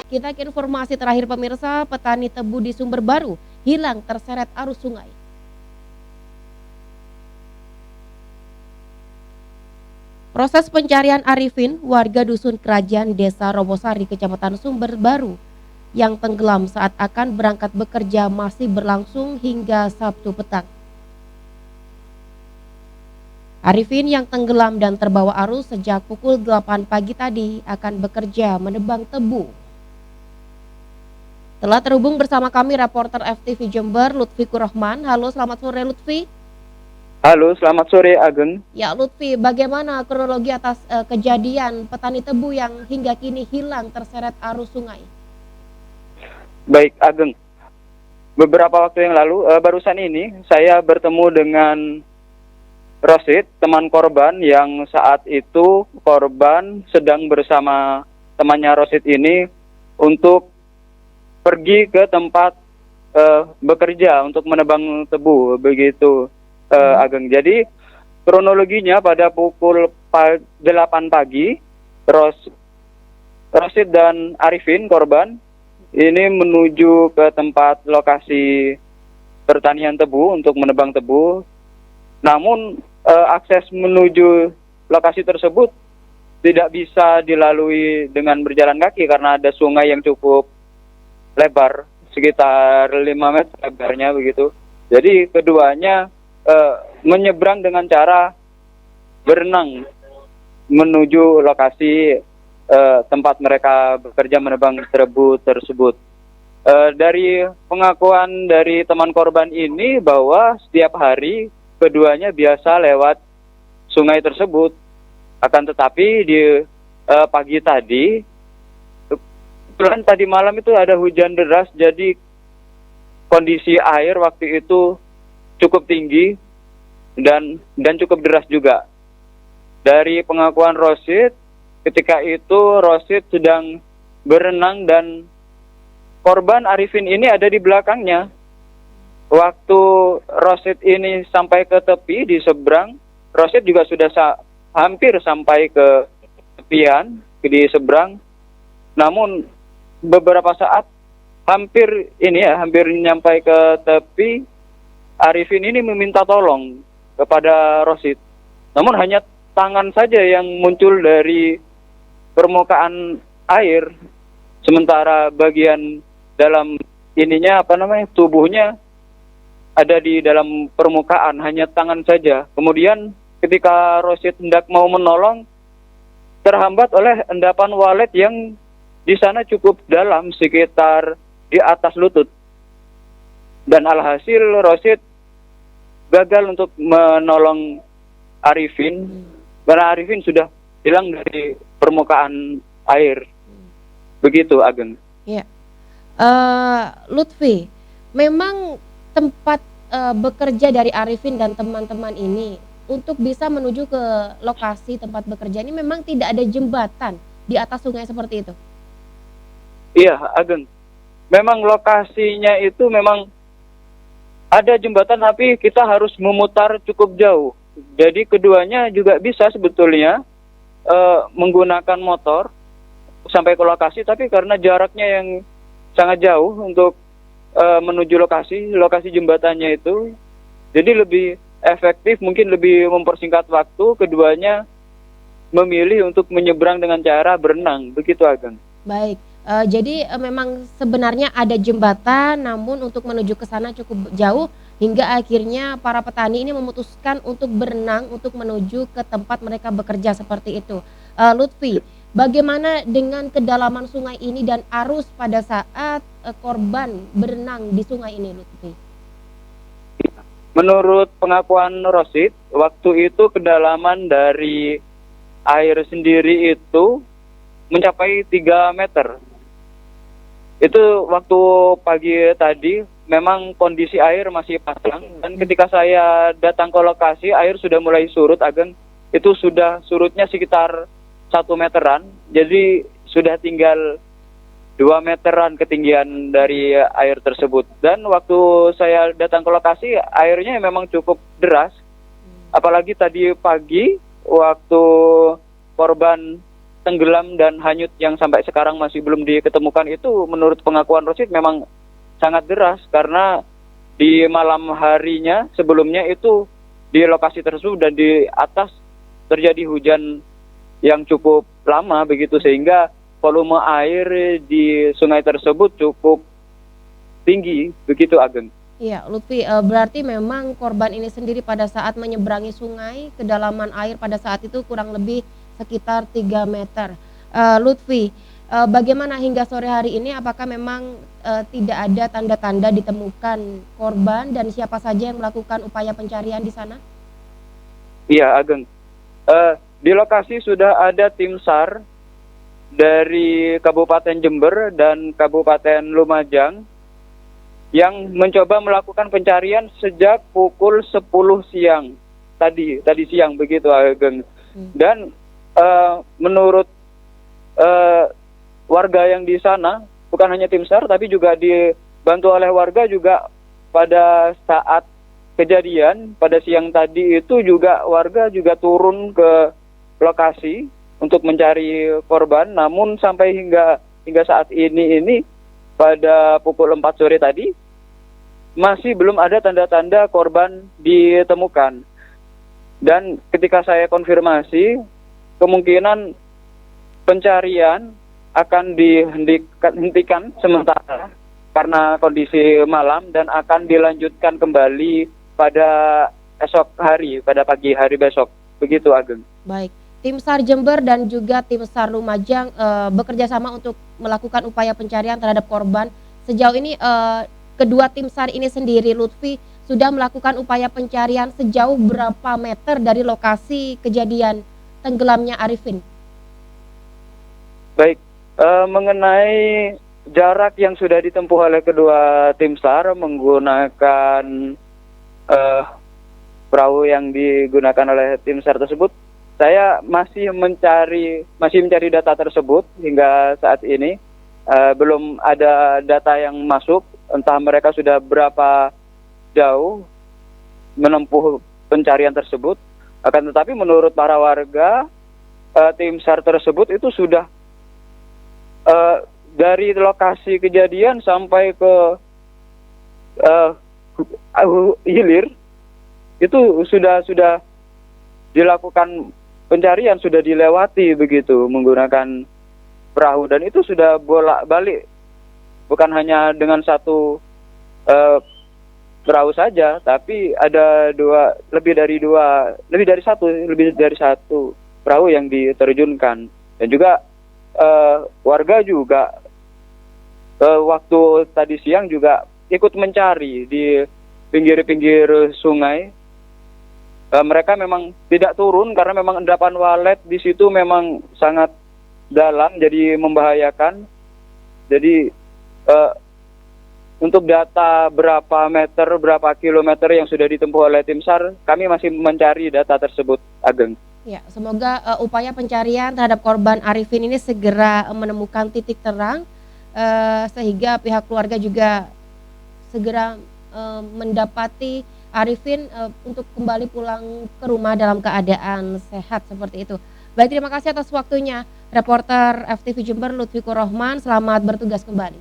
kita ke informasi terakhir pemirsa, petani tebu di Sumber Baru hilang terseret arus sungai. Proses pencarian Arifin, warga dusun Kerajaan Desa Robosari, Kecamatan Sumber Baru, yang tenggelam saat akan berangkat bekerja masih berlangsung hingga Sabtu petang. Arifin yang tenggelam dan terbawa arus sejak pukul 8 pagi tadi akan bekerja menebang tebu. Telah terhubung bersama kami reporter FTV Jember, Lutfi Kurahman. Halo, selamat sore Lutfi. Halo, selamat sore Ageng. Ya Lutfi, bagaimana kronologi atas kejadian petani tebu yang hingga kini hilang terseret arus sungai? Baik Ageng, beberapa waktu yang lalu, barusan ini saya bertemu dengan Rosid, teman korban yang saat itu korban sedang bersama temannya Rosid ini untuk pergi ke tempat bekerja untuk menebang tebu, begitu Ageng. Jadi kronologinya pada pukul 8 pagi, Rosid dan Arifin korban ini menuju ke tempat lokasi pertanian tebu untuk menebang tebu. Namun akses menuju lokasi tersebut tidak bisa dilalui dengan berjalan kaki karena ada sungai yang cukup lebar, sekitar 5 meter lebarnya begitu. Jadi keduanya menyeberang dengan cara berenang menuju lokasi tempat mereka bekerja menebang tebu tersebut. Dari pengakuan dari teman korban ini bahwa setiap hari keduanya biasa lewat sungai tersebut. Akan tetapi di pagi tadi, kebetulan tadi malam itu ada hujan deras, jadi kondisi air waktu itu cukup tinggi dan cukup deras juga. Dari pengakuan Rosid, ketika itu Rosid sedang berenang dan korban Arifin ini ada di belakangnya. Waktu Rosid ini sampai ke tepi di seberang, Rosid juga sudah hampir sampai ke tepian di seberang. Namun beberapa saat hampir nyampai ke tepi, Arifin ini meminta tolong kepada Rosid. Namun hanya tangan saja yang muncul dari permukaan air, sementara bagian dalam tubuhnya ada di dalam permukaan, hanya tangan saja. Kemudian ketika Rosid hendak mau menolong, terhambat oleh endapan walet yang di sana cukup dalam, sekitar di atas lutut. Dan alhasil Rosid gagal untuk menolong Arifin, karena Arifin sudah hilang dari permukaan air. Begitu Ageng. Ya, Lutfi, memang tempat bekerja dari Arifin dan teman-teman ini untuk bisa menuju ke lokasi tempat bekerja ini memang tidak ada jembatan di atas sungai seperti itu. Iya, Ageng. Memang lokasinya itu memang ada jembatan, tapi kita harus memutar cukup jauh. Jadi keduanya juga bisa sebetulnya menggunakan motor sampai ke lokasi, tapi karena jaraknya yang sangat jauh untuk menuju lokasi jembatannya itu, jadi lebih efektif, mungkin lebih mempersingkat waktu. Keduanya memilih untuk menyeberang dengan cara berenang, begitu Ageng. Baik, jadi memang sebenarnya ada jembatan, namun untuk menuju ke sana cukup jauh hingga akhirnya para petani ini memutuskan untuk berenang untuk menuju ke tempat mereka bekerja seperti itu. Lutfi, bagaimana dengan kedalaman sungai ini dan arus pada saat korban berenang di sungai ini, Lutfi? Menurut pengakuan Rosid, waktu itu kedalaman dari air sendiri itu mencapai 3 meter. Itu waktu pagi tadi memang kondisi air masih pasang, dan ketika saya datang ke lokasi air sudah mulai surut Ageng. Itu sudah surutnya sekitar 1 meteran, jadi sudah tinggal 2 meteran ketinggian dari air tersebut. Dan waktu saya datang ke lokasi airnya memang cukup deras, apalagi tadi pagi waktu korban tenggelam dan hanyut yang sampai sekarang masih belum diketemukan itu menurut pengakuan Rosid memang sangat deras karena di malam harinya sebelumnya itu di lokasi tersebut dan di atas terjadi hujan yang cukup lama begitu sehingga volume air di sungai tersebut cukup tinggi begitu Ageng. Iya, Lutfi, berarti memang korban ini sendiri pada saat menyeberangi sungai, kedalaman air pada saat itu kurang lebih sekitar 3 meter. Lutfi, bagaimana hingga sore hari ini apakah memang, tidak ada tanda-tanda ditemukan korban dan siapa saja yang melakukan upaya pencarian di sana? Iya Ageng. Di lokasi sudah ada tim SAR dari Kabupaten Jember dan Kabupaten Lumajang yang mencoba melakukan pencarian sejak pukul 10 siang tadi siang begitu Ageng. Dan menurut warga yang di sana bukan hanya tim SAR tapi juga dibantu oleh warga juga pada saat kejadian pada siang tadi itu juga warga juga turun ke lokasi untuk mencari korban namun sampai hingga saat ini pada pukul 4 sore tadi masih belum ada tanda-tanda korban ditemukan. Dan ketika saya konfirmasi, kemungkinan pencarian akan dihentikan sementara karena kondisi malam dan akan dilanjutkan kembali pada esok hari, pada pagi hari besok. Begitu Ageng. Baik, tim SAR Jember dan juga tim SAR Lumajang bekerja sama untuk melakukan upaya pencarian terhadap korban. Sejauh ini kedua tim SAR ini sendiri, Lutfi, sudah melakukan upaya pencarian sejauh berapa meter dari lokasi kejadian tenggelamnya Arifin? Baik, mengenai jarak yang sudah ditempuh oleh kedua tim SAR menggunakan perahu yang digunakan oleh tim SAR tersebut, saya masih mencari data tersebut hingga saat ini. Belum ada data yang masuk, entah mereka sudah berapa jauh menempuh pencarian tersebut. Akan tetapi menurut para warga, tim SAR tersebut itu sudah dari lokasi kejadian sampai ke hilir itu sudah dilakukan pencarian, sudah dilewati begitu menggunakan perahu dan itu sudah bolak-balik, bukan hanya dengan satu perahu saja, tapi ada lebih dari satu perahu yang diterjunkan dan juga warga juga waktu tadi siang juga ikut mencari di pinggir-pinggir sungai. Mereka memang tidak turun karena memang endapan walet di situ memang sangat dalam, jadi membahayakan. Jadi untuk data berapa meter, berapa kilometer yang sudah ditempuh oleh tim SAR, kami masih mencari data tersebut, Ageng. Ya, semoga upaya pencarian terhadap korban Arifin ini segera menemukan titik terang, sehingga pihak keluarga juga segera mendapati Arifin untuk kembali pulang ke rumah dalam keadaan sehat seperti itu. Baik, terima kasih atas waktunya reporter FTV Jember Lutfi Kurrohman, selamat bertugas kembali.